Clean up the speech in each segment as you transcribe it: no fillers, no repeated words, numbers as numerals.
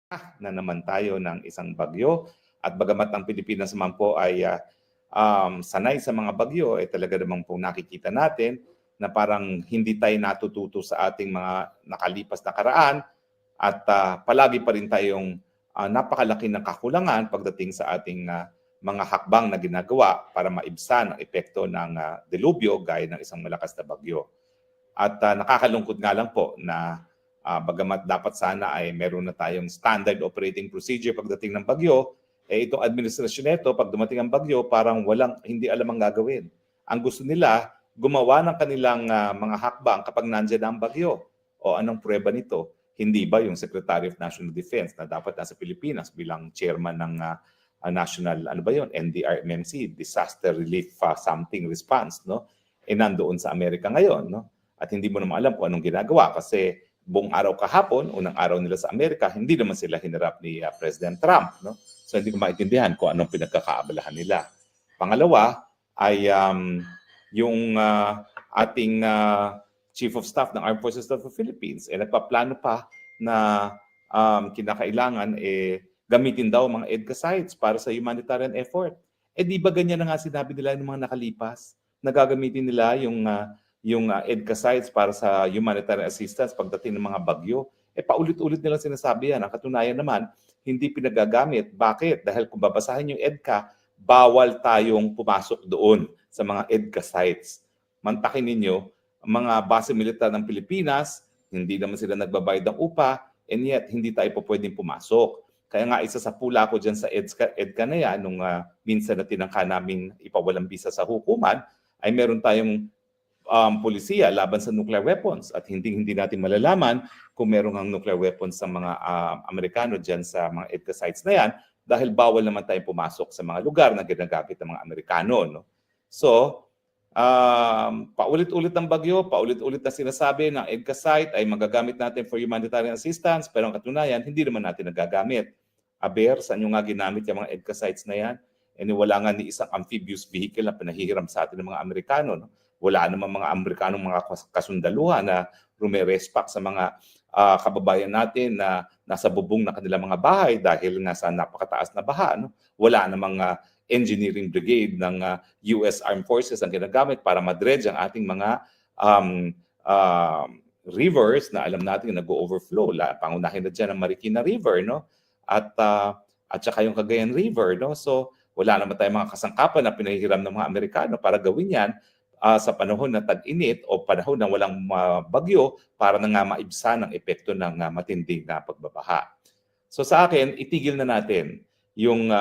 na naman tayo ng isang bagyo at bagamat ang Pilipinas naman po ay sanay sa mga bagyo, talaga namang po nakikita natin na parang hindi tayo natututo sa ating mga nakalipas na karaan at palagi pa rin tayong napakalaki ng kakulangan pagdating sa ating mga hakbang na ginagawa para maibsan ang epekto ng delubyo gaya ng isang malakas na bagyo. At nakakalungkot nga lang po na bagamat dapat sana ay meron na tayong standard operating procedure pagdating ng bagyo, itong administrasyon nito, pag dumating ang bagyo, parang hindi alam ang gagawin. Ang gusto nila, gumawa ng kanilang mga hakbang kapag nandiyan ang bagyo. O anong pruweba nito? Hindi ba yung Secretary of National Defense na dapat nasa Pilipinas bilang chairman ng national, NDRMC, Disaster Relief Something Response, no? Nandoon sa Amerika ngayon, no? At hindi mo naman alam kung anong ginagawa kasi buong araw kahapon, unang araw nila sa Amerika, hindi naman sila hinarap ni President Trump, no? So hindi ko maintindihan kung anong pinagkakaabalahan nila. Pangalawa ay yung ating Chief of Staff ng Armed Forces of the Philippines nagpaplano pa na kinakailangan gamitin daw mga EDCA sites para sa humanitarian effort. Di ba ganyan na nga sinabi nila ng mga nakalipas? Nagagamitin nila yung EDCA sites para sa humanitarian assistance pagdating ng mga bagyo. Paulit-ulit nilang sinasabi yan. Ang katunayan naman, hindi pinagagamit. Bakit? Dahil kung babasahin yung EDCA, bawal tayong pumasok doon sa mga EDCA sites. Mantakin ninyo, mga base militar ng Pilipinas, hindi naman sila nagbabayad ng upa, and yet hindi tayo po pwedeng pumasok. Kaya nga isa sa pula ko dyan sa EDCA na yan, nung minsan na tinangka namin ipawalang bisa sa hukuman, ay meron tayong polisiya laban sa nuclear weapons at hindi natin malalaman kung merong ang nuclear weapons sa mga Amerikano dyan sa mga EDCA sites na yan dahil bawal naman tayong pumasok sa mga lugar na ginagamit ng mga Amerikano. No? So, paulit-ulit ang bagyo, paulit-ulit na sinasabi ng EDCA site ay magagamit natin for humanitarian assistance pero ang katunayan, hindi naman natin nagagamit. Aber, saan nyo nga ginamit yung mga EDCA sites na yan? Wala nga ni isang amphibious vehicle na pinahihiram sa atin ng mga Amerikano. No? Wala naman mga Amerikanong mga kasundaluhan na rumerespak sa mga kababayan natin na nasa bubong na kanilang mga bahay dahil nga sa napakataas na baha. No? Wala namang engineering brigade ng US Armed Forces ang ginagamit para madredge ang ating mga rivers na alam natin na nag-overflow. Pangunahin na dyan ang Marikina River, no? At saka yung Cagayan River, no? So wala naman tayong mga kasangkapan na pinahihiram ng mga Amerikano para gawin yan sa panahon na tag-init o panahon na walang bagyo para na nga maibsan ang epekto ng matinding na pagbabaha. So sa akin, itigil na natin yung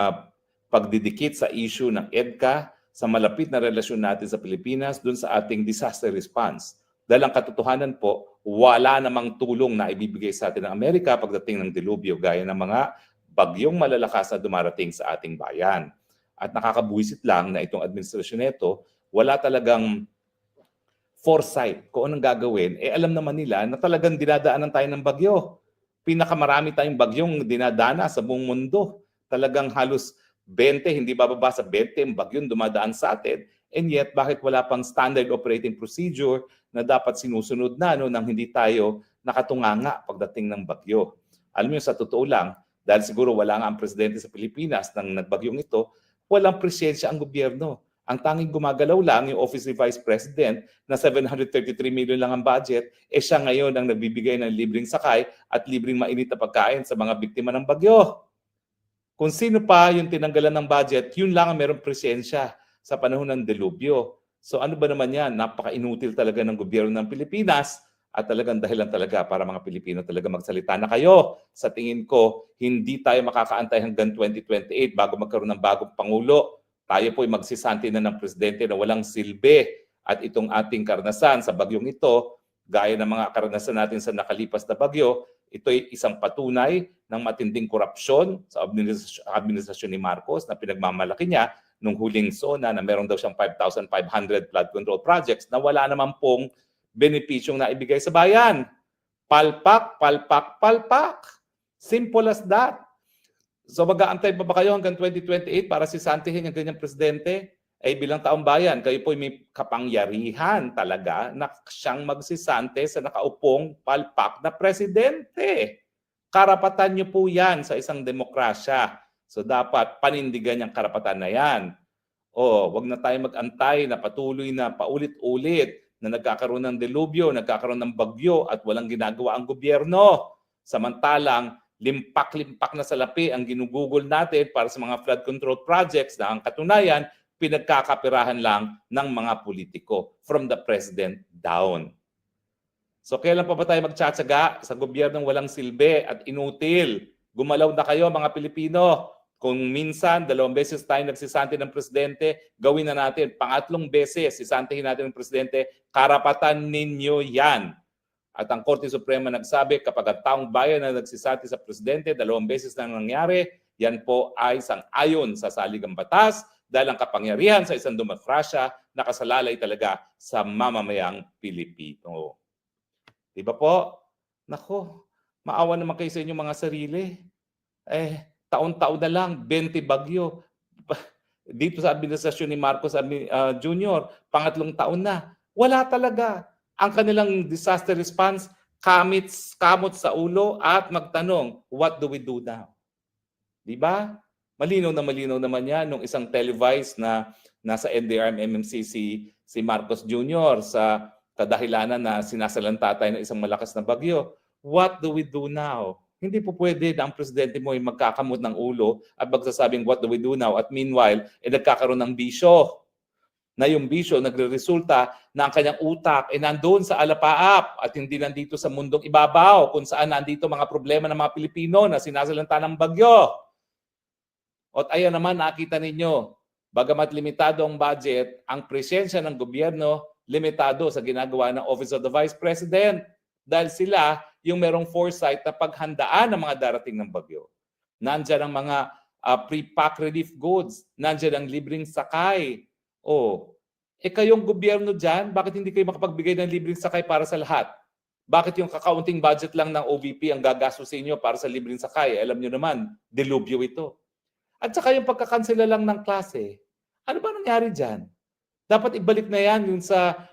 pagdidikit sa issue ng EDCA sa malapit na relasyon natin sa Pilipinas dun sa ating disaster response. Dahil ang katotohanan po, wala namang tulong na ibibigay sa atin ng Amerika pagdating ng dilubyo gaya ng mga bagyong malalakas na dumarating sa ating bayan. At nakakabuwisit lang na itong administrasyon nito, wala talagang foresight kung anong gagawin. Alam naman nila na talagang dinadaanan tayo ng bagyo. Pinakamarami tayong bagyong dinadana sa buong mundo. Talagang halos 20, hindi bababa sa 20 ang bagyong dumadaan sa atin. And yet, bakit wala pang standard operating procedure na dapat sinusunod na nang hindi tayo nakatunganga pagdating ng bagyo? Alam niyo, sa totoo lang, dahil siguro wala nga ang presidente sa Pilipinas nang nagbagyong ito, walang presensya ang gobyerno. Ang tanging gumagalaw lang yung Office of Vice President na 733 million lang ang budget, siya ngayon ang nagbibigay ng libreng sakay at libreng mainit na pagkain sa mga biktima ng bagyo. Kung sino pa yung tinanggalan ng budget, yun lang ang merong presensya sa panahon ng delubyo. So ano ba naman yan? Napaka-inutil talaga ng gobyerno ng Pilipinas at talagang dahilan talaga para mga Pilipino talaga magsalita na kayo. Sa tingin ko, hindi tayo makakaantay hanggang 2028 bago magkaroon ng bagong Pangulo. Tayo po'y magsisanti na ng presidente na walang silbi at itong ating karanasan sa bagyong ito, gaya ng mga karanasan natin sa nakalipas na bagyo, ito'y isang patunay ng matinding korupsyon sa administrasyon ni Marcos na pinagmamalaki niya nung huling SONA na meron daw siyang 5,500 flood control projects na wala naman pong benepisyong naibigay sa bayan. Palpak, palpak, palpak. Simple as that. So mag-aantay pa ba kayo hanggang 2028 para sisantihin yung ganyang presidente? Bilang taong bayan, kayo po may kapangyarihan talaga na siyang magsisante sa nakaupong palpak na presidente. Karapatan niyo po yan sa isang demokrasya. So dapat panindigan yung karapatan na yan. O, wag na tayo mag-antay na patuloy na paulit-ulit na nagkakaroon ng delubyo, nagkakaroon ng bagyo at walang ginagawa ang gobyerno. Samantalang, limpak-limpak na salapi ang ginugugol natin para sa mga flood control projects na ang katunayan, pinagkakapirahan lang ng mga politiko from the president down. So kailan pa ba tayo magtsatsaga sa gobyernong walang silbi at inutil? Gumalaw na kayo mga Pilipino. Kung minsan, 2 beses tayo nagsisanti ng presidente, gawin na natin. Pangatlong beses, sisantihin natin ng presidente, karapatan ninyo yan. At ang Korte Suprema nagsabi, kapag ang taong bayan na nagsisanti sa presidente, 2 beses na nangyari, yan po ay sang-ayon sa saligang batas dahil ang kapangyarihan sa isang demokrasya nakasalalay talaga sa mamamayang Pilipino. Di ba po? Nako, maawa naman kayo sa inyong mga sarili. Taon-taon na lang, 20 bagyo. Dito sa administrasyon ni Marcos Jr., pangatlong taon na. Wala talaga. Ang kanilang disaster response, kamot sa ulo at magtanong, what do we do now? Di ba? Malinaw naman yan nung isang televised na nasa NDRM-MMC si Marcos Jr. sa kadahilanan na sinasalanta tayo ng isang malakas na bagyo. What do we do now? Hindi po pwede na ang presidente mo ay magkakamot ng ulo at magsasabing what do we do now? At meanwhile, nagkakaroon ng bisyo. Na yung bisyo nagre-resulta na ang kanyang utak ay nandoon sa alapaap at hindi nandito sa mundong ibabaw kung saan nandito mga problema ng mga Pilipino na sinasalanta ng bagyo. At ayan naman, nakita ninyo, bagamat limitado ang budget, ang presensya ng gobyerno limitado sa ginagawa ng Office of the Vice President. Dahil sila yung merong foresight na paghandaan ng mga darating ng bagyo. Nandiyan ang mga pre-pack relief goods. Nandiyan ang libreng sakay. Kayong gobyerno dyan, bakit hindi kayo makapagbigay ng libreng sakay para sa lahat? Bakit yung kakaunting budget lang ng OVP ang gagastusin nyo para sa libreng sakay? Alam nyo naman, delubyo ito. At saka yung pagkakansela lang ng klase. Ano ba nangyari dyan? Dapat ibalik na yan yung sa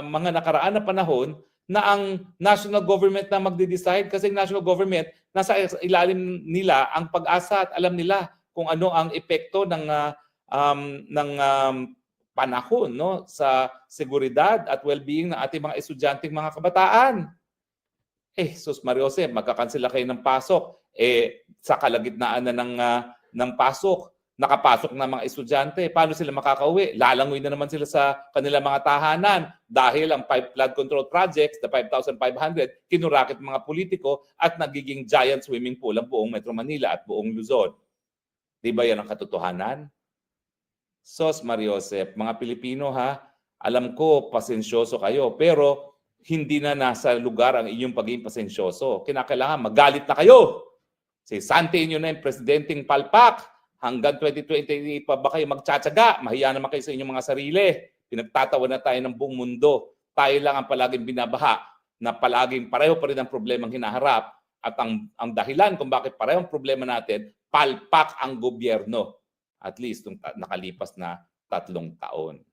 mga nakaraan na panahon na ang national government na magde-decide kasi ang national government nasa ilalim nila ang pag-asa at alam nila kung ano ang epekto ng panahon sa seguridad at well-being ng ating mga estudyanteng mga kabataan. Sus Mariose, magkakansela kayo ng pasok. Sa kalagitnaan na ng pasok, nakapasok na mga estudyante, paano sila makakauwi? Lalangoy na naman sila sa kanilang mga tahanan dahil ang flood control projects, the 5,500, kinurakit mga politiko at nagiging giant swimming pool ang buong Metro Manila at buong Luzon. Di ba yan ang katotohanan? Sos Mariosep, mga Pilipino alam ko pasensyoso kayo, pero hindi na nasa lugar ang inyong pagiging pasensyoso. Kinakailangan magalit na kayo. Santiin nyo na yung presidenteng palpak. Hanggang 2028 pa ba kayo magtsatsaga? Mahiya naman kayo sa inyong mga sarili. Pinagtatawa na tayo ng buong mundo. Tayo lang ang palaging binabaha na palaging pareho pa rin ang problemang hinaharap. At ang dahilan kung bakit pareho ang problema natin, palpak ang gobyerno. At least nakalipas na 3 taon.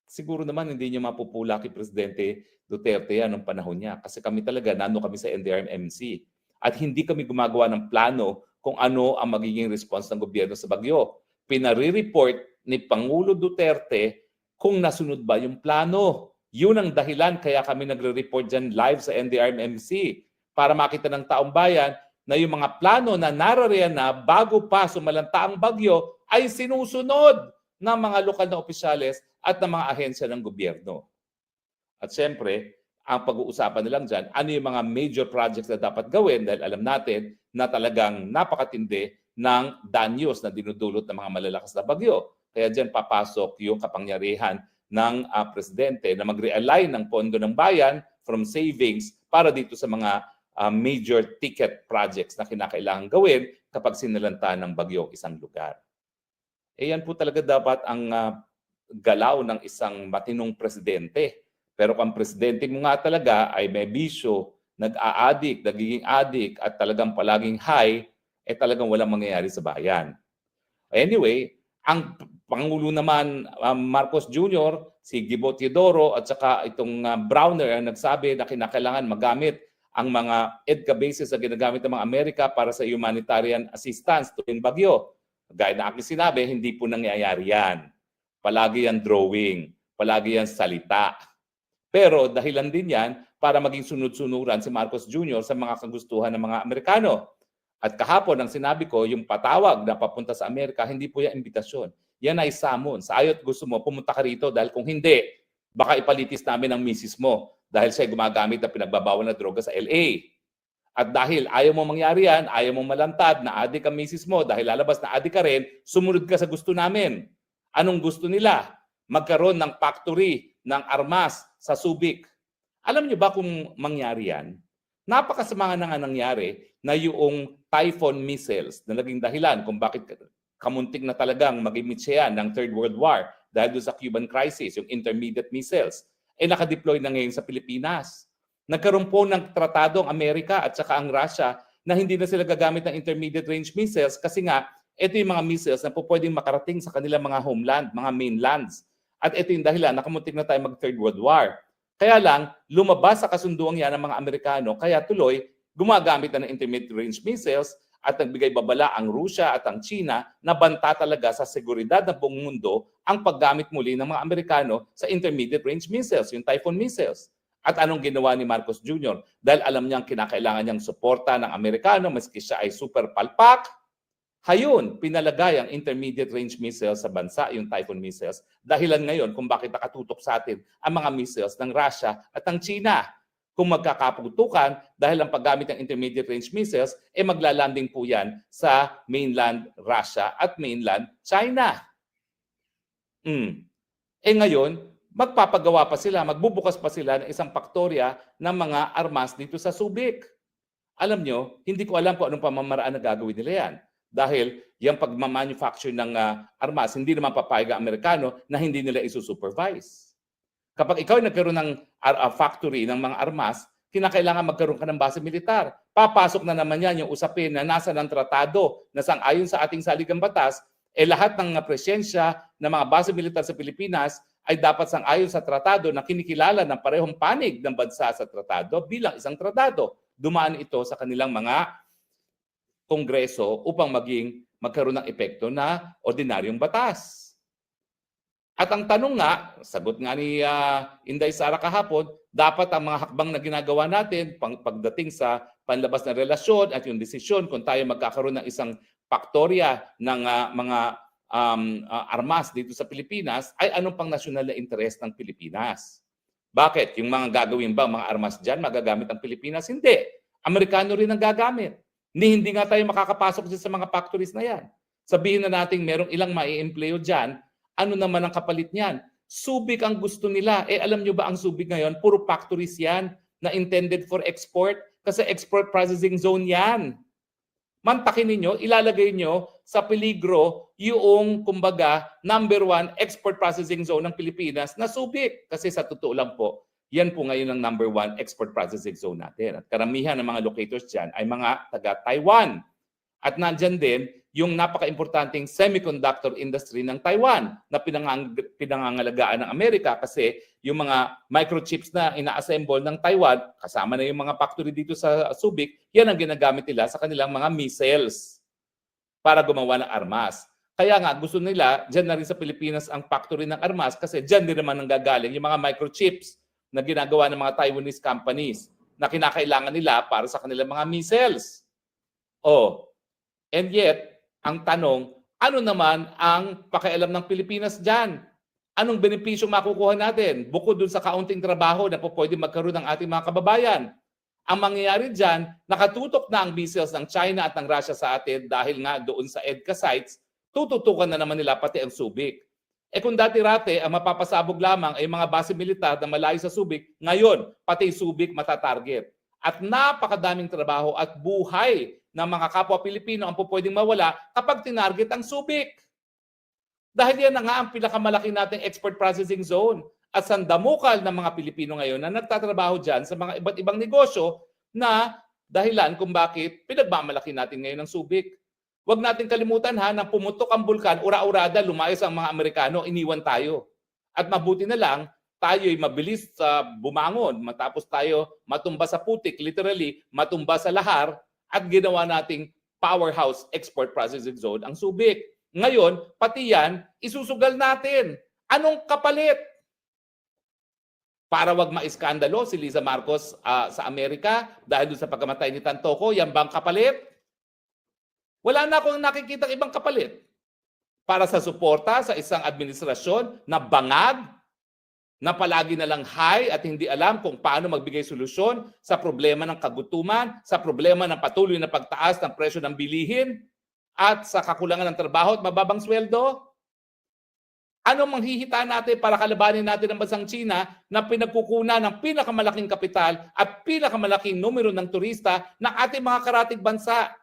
Siguro naman hindi niyo mapupula kay Presidente Duterte yan noong panahon niya. Kasi kami talaga, nano kami sa NDRM-MC. At hindi kami gumagawa ng plano kung ano ang magiging response ng gobyerno sa bagyo. Pinare-report ni Pangulo Duterte kung nasunod ba yung plano. Yun ang dahilan kaya kami nagre-report dyan live sa NDRM-MC para makita ng taong bayan na yung mga plano na narariyan na bago pa sumalanta ang bagyo ay sinusunod ng mga lokal na opisyales at ng mga ahensya ng gobyerno. At siyempre, ang pag-uusapan na lang dyan, ano yung mga major projects na dapat gawin dahil alam natin na talagang napakatindi ng danyos na dinudulot ng mga malalakas na bagyo. Kaya dyan papasok yung kapangyarihan ng presidente na mag-realign ng pondo ng bayan from savings para dito sa mga major ticket projects na kinakailangan gawin kapag sinalanta ng bagyo isang lugar. Yan po talaga dapat ang galaw ng isang matinong presidente. Pero kung ang presidente mo nga talaga ay may bisyo, nag-a-addict, nagiging addict at talagang palaging high, talagang walang mangyayari sa bayan. Anyway, ang Pangulo naman, Marcos Jr., si Gibo Teodoro at saka itong Browner ang nagsabi na kinakailangan magamit ang mga EDCA bases na ginagamit ng mga Amerika para sa humanitarian assistance tuwing bagyo. Gaya na aking sinabi, hindi po nangyayari yan. Palagi yan drawing, palagi yan salita. Pero dahilan din yan para maging sunod-sunuran si Marcos Jr. sa mga kagustuhan ng mga Amerikano. At kahapon, ang sinabi ko, yung patawag na papunta sa Amerika, hindi po yan imbitasyon. Yan ay summon. Sa ayot gusto mo, pumunta ka rito dahil kung hindi, baka ipalitis namin ang misis mo dahil siya gumagamit ng pinagbabawal na droga sa LA. At dahil ayaw mo mangyari yan, ayaw mo malantad na adik ang misis mo dahil lalabas na adik ka rin, sumunod ka sa gusto namin. Anong gusto nila? Magkaroon ng factory ng armas sa Subic. Alam niyo ba kung mangyari yan? Napakasama na nga nangyari na yung Typhoon missiles na naging dahilan kung bakit kamuntik na talagang mag-imit siya ng Third World War dahil doon sa Cuban crisis, yung intermediate missiles, nakadeploy na ngayon sa Pilipinas. Nagkaroon po ng tratado ang Amerika at saka ang Russia na hindi na sila gagamit ng intermediate range missiles kasi nga ito yung mga missiles na po pwedeng makarating sa kanilang mga homeland, mga mainlands. At ito yung dahilan, nakamuntik na tayo mag-Third World War. Kaya lang, lumabas sa kasunduan yan ng mga Amerikano, kaya tuloy, gumagamit na ng intermediate range missiles at nagbigay babala ang Russia at ang China na banta talaga sa seguridad ng buong mundo ang paggamit muli ng mga Amerikano sa intermediate range missiles, yung Typhoon missiles. At anong ginawa ni Marcos Jr.? Dahil alam niyang kinakailangan niyang suporta ng Amerikano maski siya ay super palpak, hayun, pinalagay ang intermediate range missiles sa bansa, yung Typhoon missiles, dahilan ngayon kung bakit nakatutok sa atin ang mga missiles ng Russia at ng China. Kung magkakaputukan dahil ang paggamit ng intermediate range missiles, maglalanding po yan sa mainland Russia at mainland China. Ngayon, magpapagawa pa sila, magbubukas pa sila ng isang faktorya ng mga armas dito sa Subic. Alam nyo, hindi ko alam kung anong pamamaraan na gagawin nila yan. Dahil yung pagmamanufacture ng armas, hindi naman papayag ang Amerikano na hindi nila isusupervise. Kapag ikaw ay nagkaroon ng factory ng mga armas, kinakailangan magkaroon ka ng base militar. Papasok na naman yan yung usapin na nasa ng tratado na sang-ayon sa ating saligang batas, lahat ng presensya ng mga base militar sa Pilipinas ay dapat sang-ayon sa tratado na kinikilala ng parehong panig ng bansa sa tratado bilang isang tratado. Dumaan ito sa kanilang mga kongreso upang magkaroon ng epekto na ordinaryong batas. At ang tanong nga, sagot nga ni Inday Sara kahapon, dapat ang mga hakbang na ginagawa natin pagdating sa panlabas na relasyon at yung desisyon kung tayo magkakaroon ng isang faktorya ng mga armas dito sa Pilipinas ay anong pang nasyonal na interes ng Pilipinas. Bakit? Yung mga gagawin ba mga armas dyan, magagamit ang Pilipinas? Hindi. Amerikano rin ang gagamit. Hindi nga tayo makakapasok sa mga factories na yan. Sabihin na natin merong ilang mai-empleo dyan, ano naman ang kapalit niyan? Subic ang gusto nila. Alam nyo ba ang Subic ngayon? Puro factories yan na intended for export kasi export processing zone yan. Mantakin ninyo, ilalagay nyo sa peligro yung, kumbaga, #1 export processing zone ng Pilipinas na Subic. Kasi sa totoo lang po, yan po ngayon ang #1 export processing zone natin. At karamihan ng mga locators dyan ay mga taga-Taiwan. At nandyan din yung napaka-importanting semiconductor industry ng Taiwan na pinangangalagaan ng Amerika kasi yung mga microchips na ina-assemble ng Taiwan, kasama na yung mga factory dito sa Subic, yan ang ginagamit nila sa kanilang mga missiles para gumawa ng armas. Kaya nga gusto nila, dyan na rin sa Pilipinas ang factory ng armas kasi dyan din naman nanggagaling yung mga microchips na ginagawa ng mga Taiwanese companies na kinakailangan nila para sa kanilang mga missiles. And yet, ang tanong, ano naman ang pakialam ng Pilipinas dyan? Anong benepisyong makukuha natin? Bukod dun sa kaunting trabaho na po pwede magkaroon ng ating mga kababayan. Ang mangyayari dyan, nakatutok na ang missiles ng China at ng Russia sa atin dahil nga doon sa EDCA sites, tututukan na naman nila pati ang Subic. Kung dati-rate, ang mapapasabog lamang ay mga base militar na malayo sa Subic, ngayon, pati Subic matatarget. At napakadaming trabaho at buhay ng mga kapwa Pilipino ang pwedeng mawala kapag tinarget ang Subic. Dahil yan na nga ang pinakamalaki nating export processing zone at sandamukal ng mga Pilipino ngayon na nagtatrabaho dyan sa mga iba't ibang negosyo na dahilan kung bakit pinagmamalaki natin ngayon ang Subic. Huwag natin kalimutan nang pumutok ang bulkan, ura-urada, lumayas ang mga Amerikano, iniwan tayo. At mabuti na lang, tayo'y mabilis sa bumangon, matapos tayo matumba sa putik, literally, matumba sa lahar, at ginawa nating powerhouse export processing zone ang Subic. Ngayon, pati yan, isusugal natin. Anong kapalit? Para wag maiskandalo si Liza Marcos sa Amerika dahil doon sa pagkamatay ni Tantoco, yan bang kapalit? Wala na akong nakikita ibang kapalit. Para sa suporta sa isang administrasyon na bangag, na palagi na lang high at hindi alam kung paano magbigay solusyon sa problema ng kagutuman, sa problema ng patuloy na pagtaas ng presyo ng bilihin, at sa kakulangan ng trabaho at mababang sweldo? Anong manghihita natin para kalabanin natin ang bansang China na pinagkukunan ng pinakamalaking kapital at pinakamalaking numero ng turista ng ating mga karatig bansa?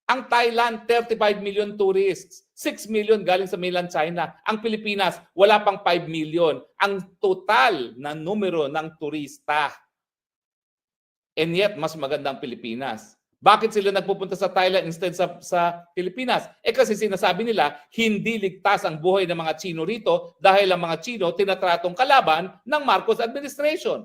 Ang Thailand, 35 million tourists. 6 million galing sa mainland China. Ang Pilipinas, wala pang 5 million. Ang total na numero ng turista. And yet, mas maganda ang Pilipinas. Bakit sila nagpupunta sa Thailand instead sa Pilipinas? Kasi sinasabi nila, hindi ligtas ang buhay ng mga Chino rito dahil ang mga Chino tinatratong kalaban ng Marcos administration.